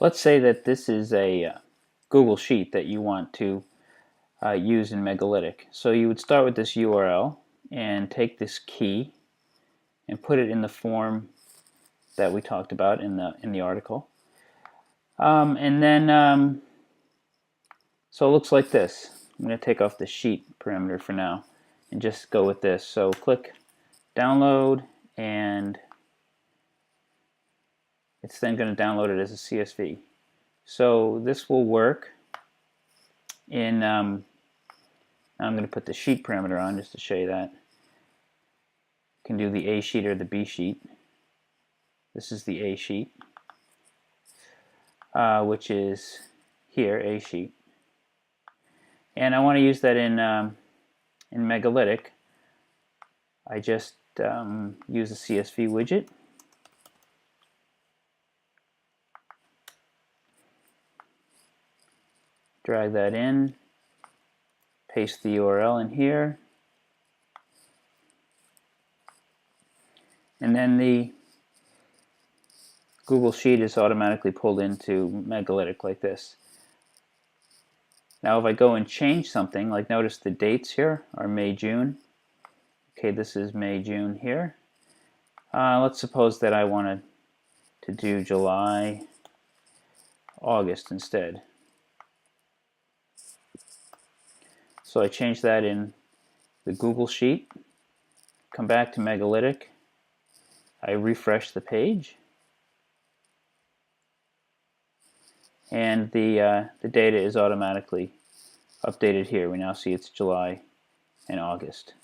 Let's say that this is a Google Sheet that you want to use in Megalytic. So you would start with this URL and take this key and put it in the form that we talked about in the article. So it looks like this. I'm going to take off the sheet parameter for now and just go with this. So click download, and it's then going to download it as a CSV. So this will work in, now I'm going to put the sheet parameter on just to show you that. You can do the A sheet or the B sheet. This is the A sheet, which is here, A sheet. And I want to use that in Megalytic. I just use the CSV widget. Drag that in, paste the URL in here, and then the Google Sheet is automatically pulled into Megalytic like this. Now if I go and change something, like notice the dates here are May, June. Okay, this is May, June here. Let's suppose that I wanted to do July, August instead. So I change that in the Google Sheet, come back to Megalytic, I refresh the page, and the data is automatically updated here. We now see it's July and August.